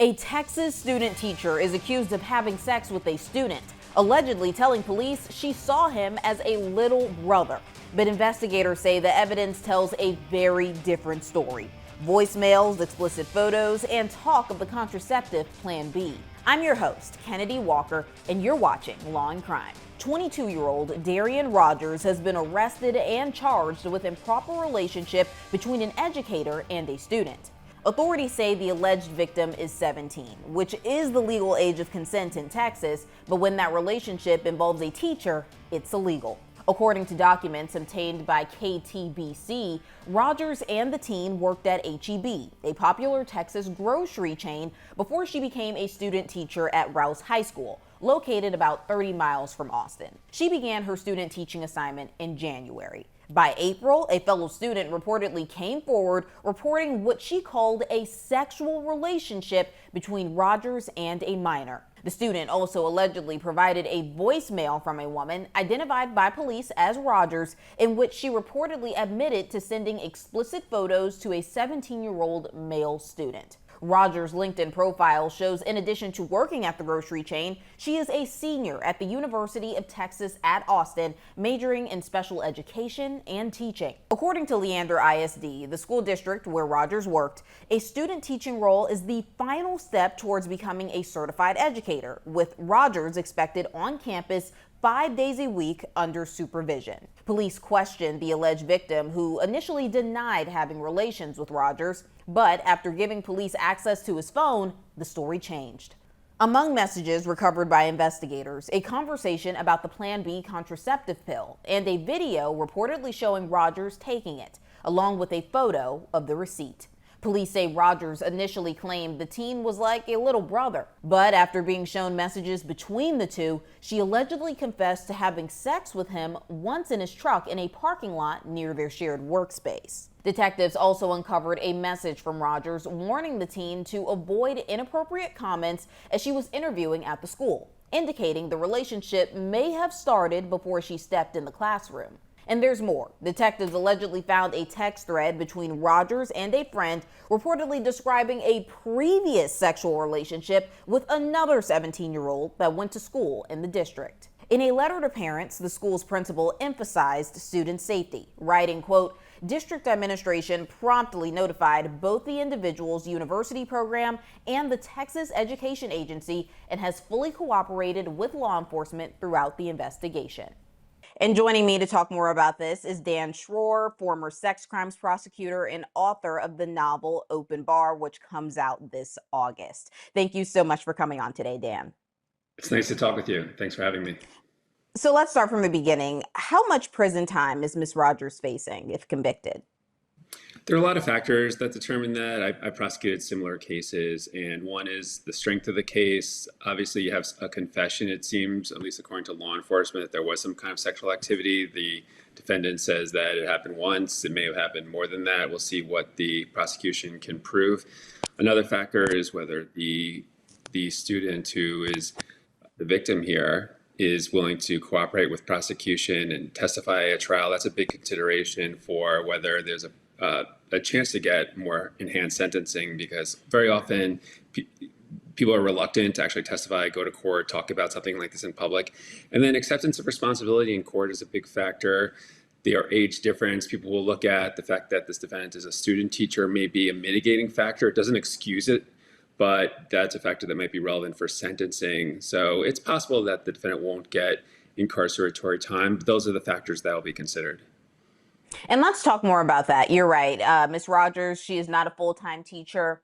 A Texas student teacher is accused of having sex with a student, allegedly telling police she saw him as a little brother. But investigators say the evidence tells a very different story. Voicemails, explicit photos, and talk of the contraceptive Plan B. I'm your host, Kennedi Walker, and you're watching Law and Crime. 22-year-old Darian Rogers has been arrested and charged with improper relationship between an educator and a student. Authorities say the alleged victim is 17, which is the legal age of consent in Texas, but when that relationship involves a teacher, it's illegal. According to documents obtained by KTBC, Rogers and the teen worked at H-E-B, a popular Texas grocery chain, before she became a student teacher at Rouse High School, located about 30 miles from Austin. She began her student teaching assignment in January. By April, a fellow student reportedly came forward reporting what she called a sexual relationship between Rogers and a minor. The student also allegedly provided a voicemail from a woman identified by police as Rogers, in which she reportedly admitted to sending explicit photos to a 17-year-old male student. Rogers' LinkedIn profile shows in addition to working at the grocery chain, she is a senior at the University of Texas at Austin, majoring in special education and teaching. According to Leander ISD, the school district where Rogers worked, a student teaching role is the final step towards becoming a certified educator, with Rogers expected on campus 5 days a week under supervision. Police questioned the alleged victim, who initially denied having relations with Rogers, but after giving police access to his phone, the story changed. Among messages recovered by investigators, a conversation about the Plan B contraceptive pill and a video reportedly showing Rogers taking it, along with a photo of the receipt. Police say Rogers initially claimed the teen was like a little brother, but after being shown messages between the two, she allegedly confessed to having sex with him once in his truck in a parking lot near their shared workspace. Detectives also uncovered a message from Rogers warning the teen to avoid inappropriate comments as she was interviewing at the school, indicating the relationship may have started before she stepped in the classroom. And there's more. Detectives allegedly found a text thread between Rogers and a friend, reportedly describing a previous sexual relationship with another 17-year-old that went to school in the district. In a letter to parents, the school's principal emphasized student safety, writing, quote, "District administration promptly notified both the individual's university program and the Texas Education Agency and has fully cooperated with law enforcement throughout the investigation." And joining me to talk more about this is Dan Schroer, former sex crimes prosecutor and author of the novel Open Bar, which comes out this August. Thank you so much for coming on today, Dan. It's nice to talk with you. Thanks for having me. So let's start from the beginning. How much prison time is Ms. Rogers facing if convicted? There are a lot of factors that determine that. I prosecuted similar cases, and one is the strength of the case. Obviously, you have a confession, it seems, at least according to law enforcement, that there was some kind of sexual activity. The defendant says that it happened once. It may have happened more than that. We'll see what the prosecution can prove. Another factor is whether the student who is the victim here is willing to cooperate with prosecution and testify at trial. That's a big consideration for whether there's a chance to get more enhanced sentencing, because very often people are reluctant to actually testify, go to court, talk about something like this in public. And then acceptance of responsibility in court is a big factor. Their age difference, people will look at the fact that this defendant is a student teacher, may be a mitigating factor. It doesn't excuse it, but that's a factor that might be relevant for sentencing. So it's possible that the defendant won't get incarceratory time. But those are the factors that will be considered. And let's talk more about that. You're right. Ms. Rogers, she is not a full-time teacher.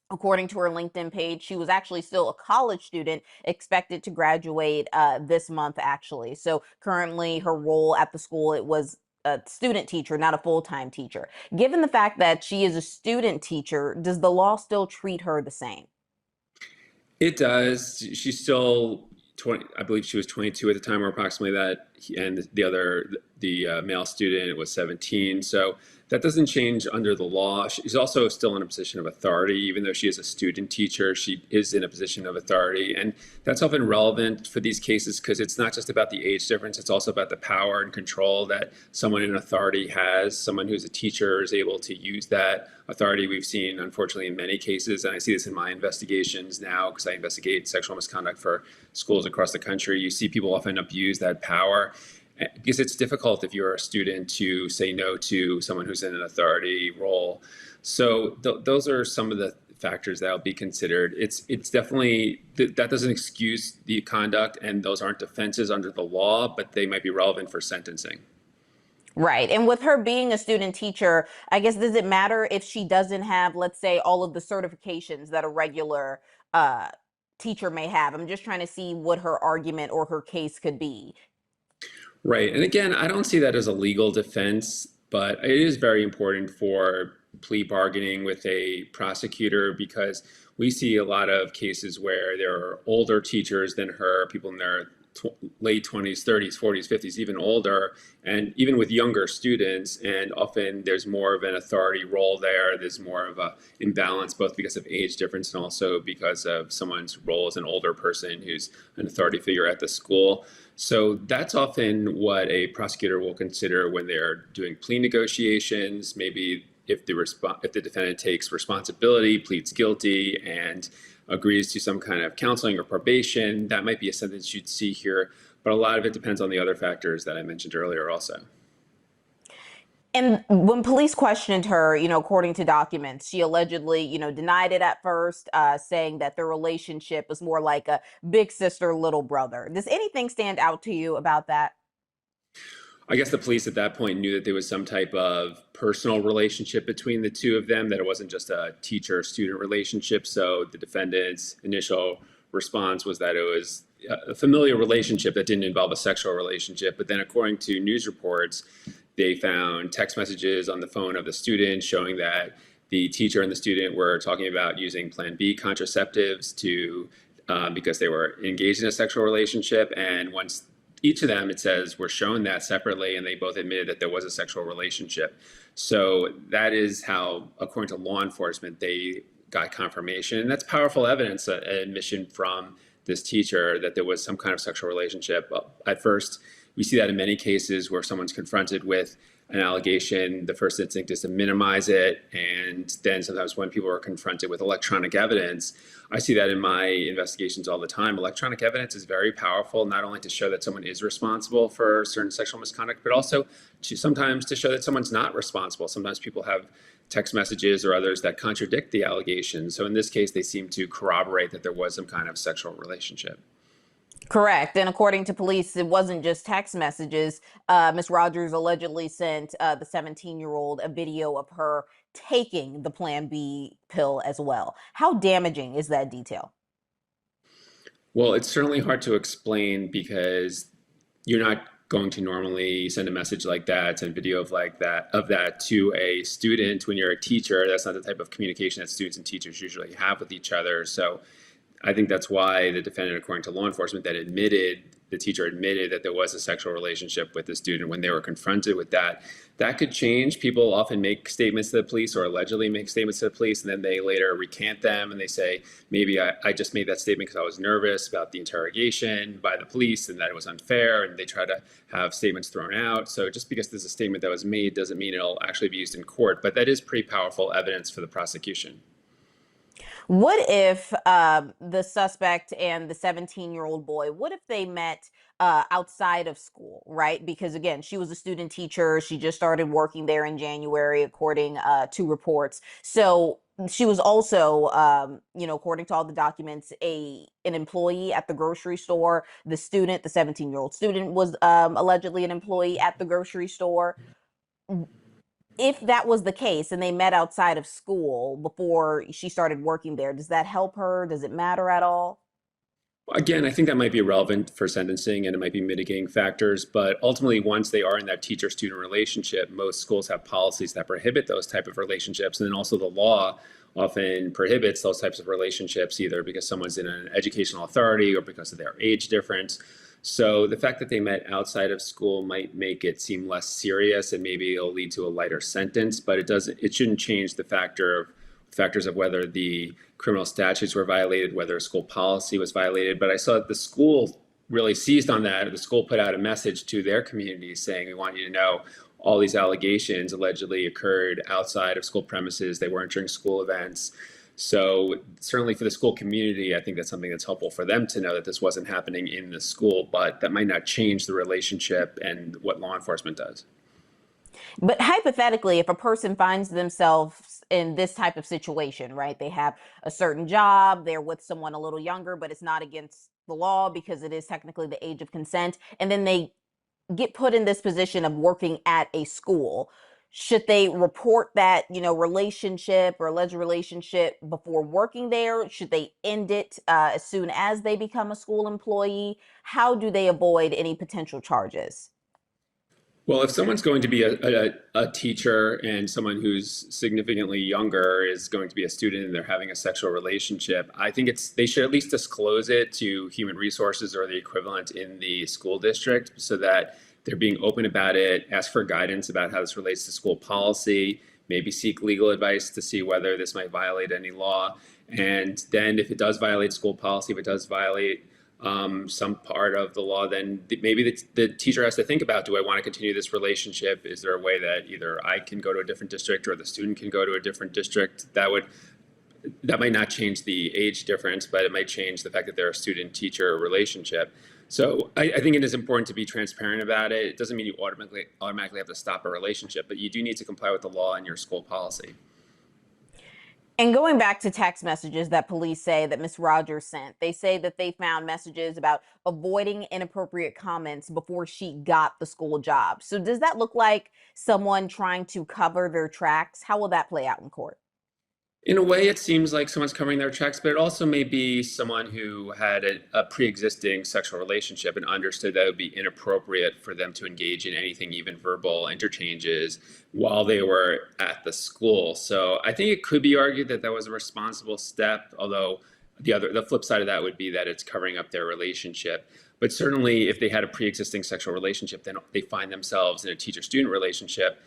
According to her LinkedIn page, she was actually still a college student, expected to graduate this month, actually. So currently her role at the school, it was a student teacher, not a full-time teacher. Given the fact that she is a student teacher, does the law still treat her the same? It does. She's still 20, I believe she was 22 at the time, or approximately that and the male student was 17. So that doesn't change under the law. She's also still in a position of authority, even though she is a student teacher. She is in a position of authority, and that's often relevant for these cases because it's not just about the age difference. It's also about the power and control that someone in authority has. Someone who's a teacher is able to use that authority. We've seen, unfortunately, in many cases, and I see this in my investigations now because I investigate sexual misconduct for schools across the country. You see people often abuse that power because it's difficult if you're a student to say no to someone who's in an authority role. So those are some of the factors that will be considered. It's definitely, that doesn't excuse the conduct, and those aren't defenses under the law, but they might be relevant for sentencing. Right. And with her being a student teacher, I guess, does it matter if she doesn't have, let's say, all of the certifications that a regular uh, teacher may have? I'm just trying to see what her argument or her case could be. Right. And again, I don't see that as a legal defense, but it is very important for plea bargaining with a prosecutor because we see a lot of cases where there are older teachers than her, people in their late 20s, 30s, 40s, 50s, even older, and even with younger students. And often there's more of an authority role there. There's more of a imbalance, both because of age difference and also because of someone's role as an older person who's an authority figure at the school. So that's often what a prosecutor will consider when they're doing plea negotiations. Maybe if the defendant takes responsibility, pleads guilty, and agrees to some kind of counseling or probation, that might be a sentence you'd see here. But a lot of it depends on the other factors that I mentioned earlier also. And when police questioned her, according to documents, she allegedly, denied it at first, saying that their relationship was more like a big sister, little brother. Does anything stand out to you about that? I guess the police at that point knew that there was some type of personal relationship between the two of them, that it wasn't just a teacher-student relationship. So the defendant's initial response was that it was a familial relationship that didn't involve a sexual relationship. But then according to news reports, they found text messages on the phone of the student showing that the teacher and the student were talking about using Plan B contraceptives because they were engaged in a sexual relationship. And once each of them, it says, were shown that separately, and they both admitted that there was a sexual relationship. So that is how, according to law enforcement, they got confirmation. And that's powerful evidence, an admission from this teacher that there was some kind of sexual relationship. At first, we see that in many cases where someone's confronted with an allegation, the first instinct is to minimize it. And then sometimes when people are confronted with electronic evidence, I see that in my investigations all the time. Electronic evidence is very powerful, not only to show that someone is responsible for certain sexual misconduct, but also sometimes to show that someone's not responsible. Sometimes people have text messages or others that contradict the allegations. So in this case, they seem to corroborate that there was some kind of sexual relationship. Correct. And according to police, it wasn't just text messages. Ms. Rogers allegedly sent the 17-year-old a video of her taking the Plan B pill as well. How damaging is that detail? Well, it's certainly hard to explain because you're not going to normally send a message like that, send a video of that to a student when you're a teacher. That's not the type of communication that students and teachers usually have with each other. So I think that's why the defendant, according to law enforcement, the teacher admitted that there was a sexual relationship with the student when they were confronted with that. That could change. People often make statements to the police or allegedly make statements to the police, and then they later recant them and they say, maybe I just made that statement because I was nervous about the interrogation by the police and that it was unfair, and they try to have statements thrown out. So just because there's a statement that was made doesn't mean it'll actually be used in court, but that is pretty powerful evidence for the prosecution. What if the suspect and the 17-year-old boy, what if they met outside of school, right? Because again, she was a student teacher. She just started working there in January, according to reports. So she was also, according to all the documents, an employee at the grocery store. The 17-year-old student was allegedly an employee at the grocery store. If that was the case and they met outside of school before she started working there, does that help her? Does it matter at all? Again, I think that might be relevant for sentencing and it might be mitigating factors, but ultimately once they are in that teacher-student relationship, most schools have policies that prohibit those type of relationships. And then also the law often prohibits those types of relationships, either because someone's in an educational authority or because of their age difference. So the fact that they met outside of school might make it seem less serious, and maybe it'll lead to a lighter sentence, but it shouldn't change the factors of whether the criminal statutes were violated, whether a school policy was violated. But I saw that the school really seized on that. The school put out a message to their community saying, we want you to know all these allegations allegedly occurred outside of school premises. They weren't during school events. So certainly for the school community, I think that's something that's helpful for them to know that this wasn't happening in the school, but that might not change the relationship and what law enforcement does. But hypothetically, if a person finds themselves in this type of situation, right? They have a certain job, they're with someone a little younger, but it's not against the law because it is technically the age of consent, and then they get put in this position of working at a school. Should they report that, relationship or alleged relationship before working there? Should they end it as soon as they become a school employee? How do they avoid any potential charges? Well, if someone's going to be a teacher and someone who's significantly younger is going to be a student and they're having a sexual relationship, I think they should at least disclose it to human resources or the equivalent in the school district so that they're being open about it, ask for guidance about how this relates to school policy, maybe seek legal advice to see whether this might violate any law. And then if it does violate school policy, if it does violate some part of the law, then maybe the teacher has to think about, do I want to continue this relationship? Is there a way that either I can go to a different district or the student can go to a different district? That might not change the age difference, but it might change the fact that they're a student-teacher relationship. So I think it is important to be transparent about it. It doesn't mean you automatically have to stop a relationship, but you do need to comply with the law and your school policy. And going back to text messages that police say that Ms. Rogers sent, they say that they found messages about avoiding inappropriate comments before she got the school job. So does that look like someone trying to cover their tracks? How will that play out in court? In a way, it seems like someone's covering their tracks, but it also may be someone who had a pre-existing sexual relationship and understood that it would be inappropriate for them to engage in anything, even verbal interchanges, while they were at the school. So I think it could be argued that that was a responsible step, although the flip side of that would be that it's covering up their relationship. But certainly, if they had a pre-existing sexual relationship, then they find themselves in a teacher-student relationship.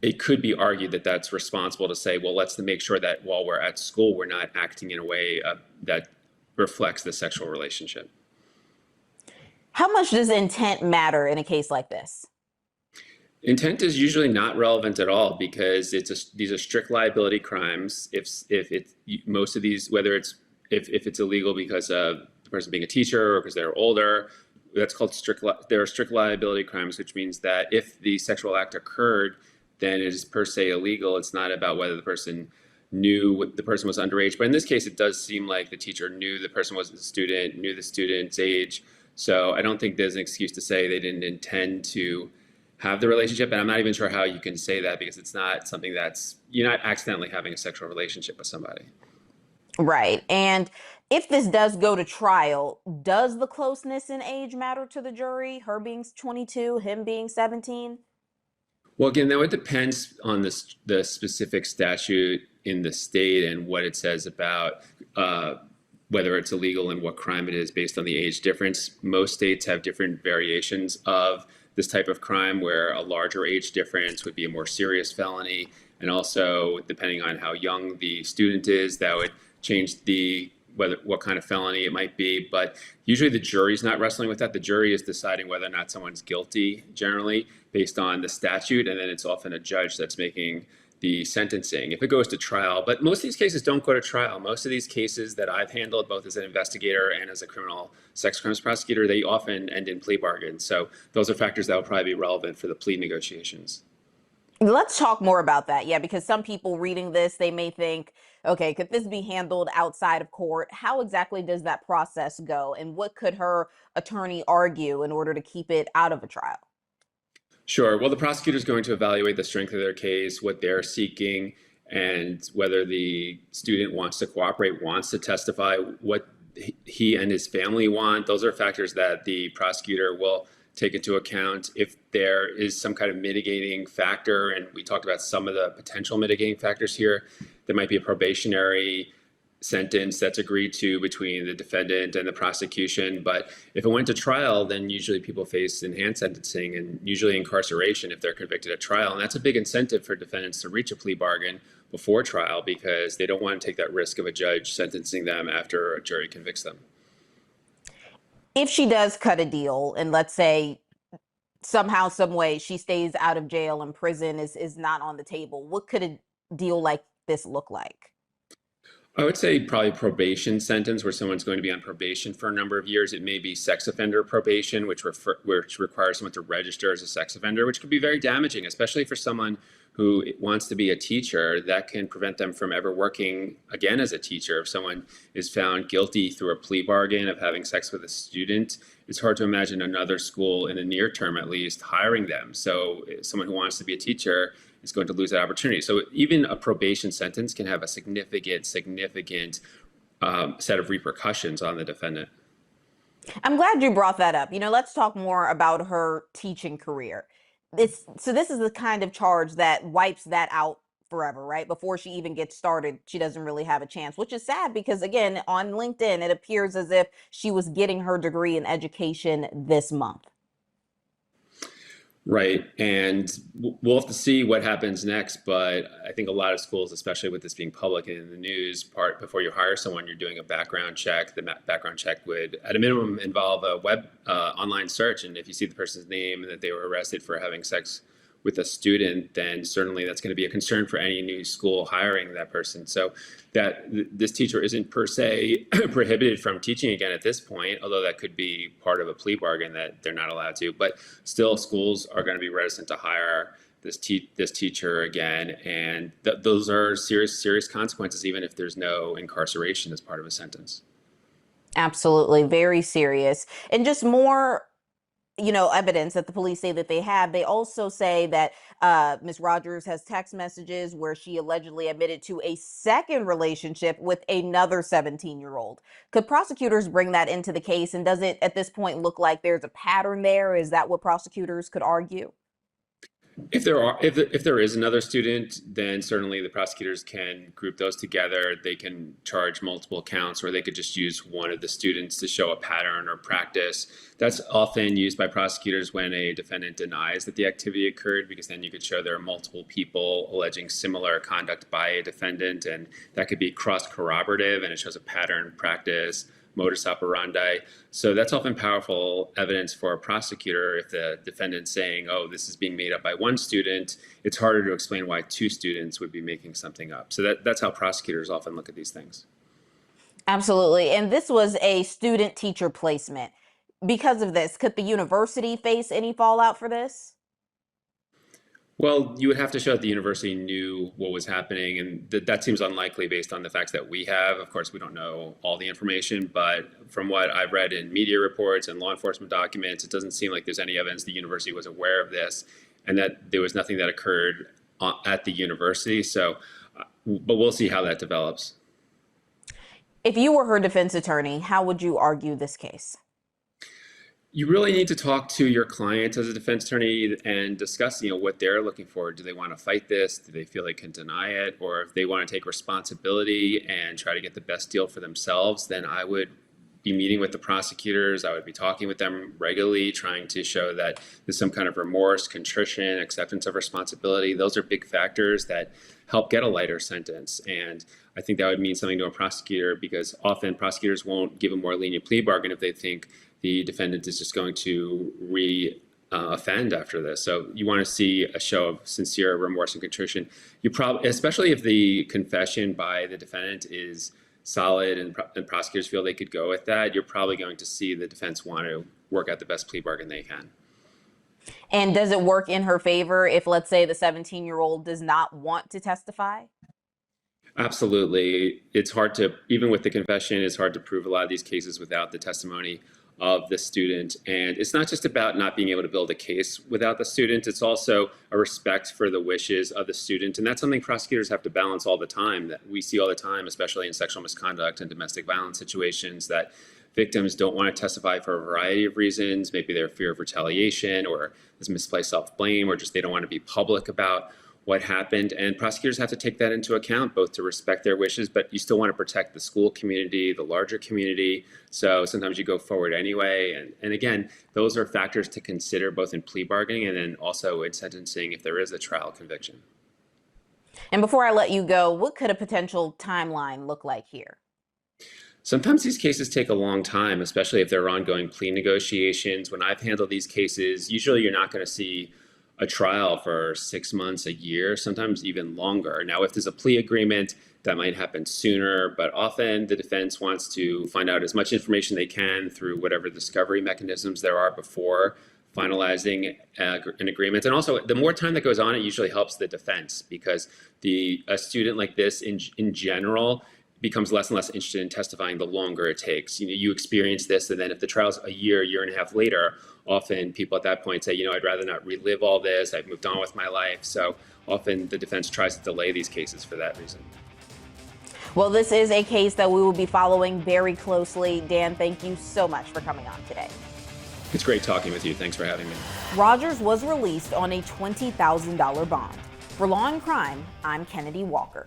It could be argued that that's responsible to say, well, let's make sure that while we're at school, we're not acting in a way that reflects the sexual relationship. How much does intent matter in a case like this? Intent is usually not relevant at all because these are strict liability crimes. Most of these, whether if it's illegal because of the person being a teacher or because they're older, that's called there are strict liability crimes, which means that if the sexual act occurred, then it is per se illegal. It's not about whether the person knew the person was underage. But in this case, it does seem like the teacher knew the person was a student, knew the student's age. So I don't think there's an excuse to say they didn't intend to have the relationship. And I'm not even sure how you can say that because it's not something you're not accidentally having a sexual relationship with somebody. Right. And if this does go to trial, does the closeness in age matter to the jury? Her being 22, him being 17? Well, again, though, it depends on the specific statute in the state and what it says about whether it's illegal and what crime it is based on the age difference. Most states have different variations of this type of crime where a larger age difference would be a more serious felony. And also, depending on how young the student is, that would change what kind of felony it might be. But usually the jury's not wrestling with that. The jury is deciding whether or not someone's guilty, generally, based on the statute. And then it's often a judge that's making the sentencing if it goes to trial. But most of these cases don't go to trial. Most of these cases that I've handled, both as an investigator and as a criminal sex crimes prosecutor, they often end in plea bargains. So those are factors that will probably be relevant for the plea negotiations. Let's talk more about that. Yeah, because some people reading this, they may think, okay, could this be handled outside of court? How exactly does that process go? And what could her attorney argue in order to keep it out of a trial? Sure. Well, the prosecutor is going to evaluate the strength of their case, what they're seeking, and whether the student wants to cooperate, wants to testify, what he and his family want. Those are factors that the prosecutor will take into account. If there is some kind of mitigating factor, and we talked about some of the potential mitigating factors here, there might be a probationary sentence that's agreed to between the defendant and the prosecution. But if it went to trial, then usually people face enhanced sentencing and usually incarceration if they're convicted at trial. And that's a big incentive for defendants to reach a plea bargain before trial because they don't want to take that risk of a judge sentencing them after a jury convicts them. If she does cut a deal, and let's say somehow, some way, she stays out of jail and prison is not on the table, what could a deal like this look like? I would say probably probation sentence where someone's going to be on probation for a number of years. It may be sex offender probation, which requires someone to register as a sex offender, which could be very damaging, especially for someone who wants to be a teacher. That can prevent them from ever working again as a teacher. If someone is found guilty through a plea bargain of having sex with a student, it's hard to imagine another school in the near term, at least, hiring them. So someone who wants to be a teacher is going to lose that opportunity. So even a probation sentence can have a significant set of repercussions on the defendant. I'm glad you brought that up. Let's talk more about her teaching career. This is the kind of charge that wipes that out forever, right? Before she even gets started, she doesn't really have a chance, which is sad because, again, on LinkedIn, it appears as if she was getting her degree in education this month. Right. And we'll have to see what happens next. But I think a lot of schools, especially with this being public and in the news, before you hire someone, you're doing a background check. The background check would, at a minimum, involve a web online search. And if you see the person's name and that they were arrested for having sex with a student, then certainly that's going to be a concern for any new school hiring that person. So that this teacher isn't per se prohibited from teaching again at this point, although that could be part of a plea bargain that they're not allowed to. But still, schools are going to be reticent to hire this teacher again, and those are serious consequences, even if there's no incarceration as part of a sentence. Absolutely, very serious. And just more evidence that the police say that they have. They also say that Ms. Rogers has text messages where she allegedly admitted to a second relationship with another 17-year-old. Could prosecutors bring that into the case? And does it at this point look like there's a pattern there? Is that what prosecutors could argue? If there is another student, then certainly the prosecutors can group those together. They can charge multiple counts, or they could just use one of the students to show a pattern or practice. That's often used by prosecutors when a defendant denies that the activity occurred, because then you could show there are multiple people alleging similar conduct by a defendant, and that could be cross-corroborative, and it shows a pattern, practice, modus operandi. So that's often powerful evidence for a prosecutor. If the defendant's saying, oh, this is being made up by one student, it's harder to explain why two students would be making something up. So that's how prosecutors often look at these things. Absolutely. And this was a student teacher placement. Because of this, could the university face any fallout for this? Well, you would have to show that the university knew what was happening, and that seems unlikely based on the facts that we have. Of course, we don't know all the information, but from what I've read in media reports and law enforcement documents, it doesn't seem like there's any evidence the university was aware of this and that there was nothing that occurred at the university. So, but we'll see how that develops. If you were her defense attorney, how would you argue this case? You really need to talk to your client as a defense attorney and discuss, what they're looking for. Do they want to fight this? Do they feel they can deny it? Or if they want to take responsibility and try to get the best deal for themselves, then I would be meeting with the prosecutors. I would be talking with them regularly, trying to show that there's some kind of remorse, contrition, acceptance of responsibility. Those are big factors that help get a lighter sentence. And I think that would mean something to a prosecutor, because often prosecutors won't give a more lenient plea bargain if they think the defendant is just going to offend after this. So you want to see a show of sincere remorse and contrition. You probably, especially if the confession by the defendant is solid and prosecutors feel they could go with that, you're probably going to see the defense want to work out the best plea bargain they can. And does it work in her favor if, let's say, the 17-year-old does not want to testify? Absolutely. It's hard to, even with the confession, it's hard to prove a lot of these cases without the testimony of the student. And it's not just about not being able to build a case without the student, it's also a respect for the wishes of the student. And that's something prosecutors have to balance all the time, that we see all the time, especially in sexual misconduct and domestic violence situations, that victims don't want to testify for a variety of reasons. Maybe their fear of retaliation, or there's misplaced self-blame, or just they don't want to be public about what happened, and prosecutors have to take that into account, both to respect their wishes, but you still want to protect the school community, the larger community. So sometimes you go forward anyway. And again, those are factors to consider both in plea bargaining and then also in sentencing if there is a trial conviction. And before I let you go, what could a potential timeline look like here? Sometimes these cases take a long time, especially if there are ongoing plea negotiations. When I've handled these cases, usually you're not going to see a trial for 6 months, a year, sometimes even longer. Now, if there's a plea agreement, that might happen sooner, but often the defense wants to find out as much information they can through whatever discovery mechanisms there are before finalizing an agreement. And also, the more time that goes on, it usually helps the defense because a student like this in general becomes less and less interested in testifying the longer it takes. You experience this, and then if the trial's a year and a half later, often people at that point say, I'd rather not relive all this. I've moved on with my life. So often the defense tries to delay these cases for that reason. Well, this is a case that we will be following very closely. Dan, thank you so much for coming on today. It's great talking with you. Thanks for having me. Rogers was released on a $20,000 bond. For Law and Crime, I'm Kennedi Walker.